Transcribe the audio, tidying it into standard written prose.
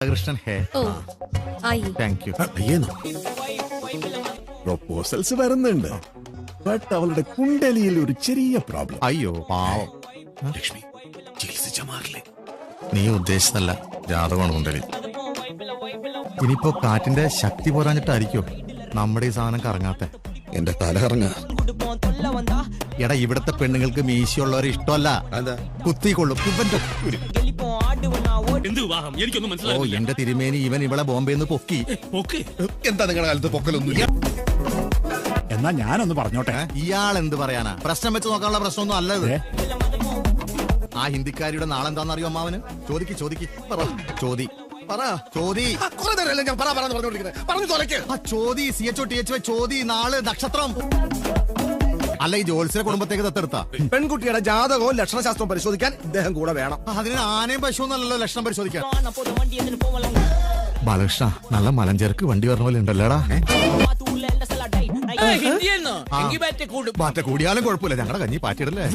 कृष्णन है आइए thank you അയ്യേന്നോ proposals വരുന്നുണ്ട് ബട്ട് അവളുടെ കുണ്ടലിയിൽ ഒരു ചെറിയ പ്രോബ്ലം. അയ്യോ പാവം ലക്ഷ്മി ചികിത്സിച്ച മാറില്ലേ? നീ ഉദ്ദേശിച്ചതല്ല ജാതകമാണ് കുണ്ടലി. ഇനിയിപ്പോ കാറ്റിന്റെ ശക്തി പോരാഞ്ഞിട്ടായിരിക്കോ നമ്മുടെ ഈ സാധനം കറങ്ങാത്ത. എന്റെ തല കറങ്ങ. എടാ ഇവിടത്തെ പെണ്ണുങ്ങൾക്ക് മീശയുള്ളവരെ ഇഷ്ടമല്ല, കുത്തിക്കൊള്ളും. ഇവന്റെ ഒരു- എന്ത് വിവാഹം എനിക്കൊന്നും ഓ മനസ്സിലായി. എന്റെ തിരുമേനി ഇവൻ ഇവിടെ ബോംബെന്ന് പൊക്കി. എന്താ നിങ്ങളുടെ കാലത്ത് പൊക്കലൊന്നുമില്ല? എന്നാ ഞാനൊന്ന് പറഞ്ഞോട്ടെ. ഇയാൾ എന്ത് പറയാനാ? പ്രശ്നം വെച്ച് നോക്കാനുള്ള പ്രശ്നമൊന്നും അല്ലത്. ആ ഹിന്ദിക്കാരിയുടെ നാളെന്താന്നറിയോ അമ്മാവന്? ചോദിക്ക് ചോദിക്ക് പറ. ചോദി പറ ചോദി. കുറെ നേരമല്ലേ ഞാൻ പറ പറഞ്ഞോണ്ടിരിക്കുന്നത്. പറഞ്ഞു തോലക്ക്. ആ ചോദി CHOTHY ചോദി നാള് നക്ഷത്രം. അല്ല ഈ ജോത്സ്യ കുടുംബത്തേക്ക് ദത്തെടുത്താ? പെൺകുട്ടിയുടെ ജാതകവും ലക്ഷണശാസ്ത്രവും പരിശോധിക്കാൻ ഇദ്ദേഹം കൂടെ വേണം. അതിന് ആനയും പശുവൊന്നല്ലല്ലോ ലക്ഷണം പരിശോധിക്കാൻ. ബാലകൃഷ്ണ നല്ല മലഞ്ചേർക്ക് വണ്ടി പറഞ്ഞ പോലെ ഉണ്ടല്ലോടാ. ഹിന്ദിയെന്നോ? എങ്കി ബാറ്റ് കൂടും. പാറ്റ കൂടിയാലും കുഴപ്പമില്ല, ഞങ്ങളുടെ കഞ്ഞി പാറ്റിയിടല്ലേ.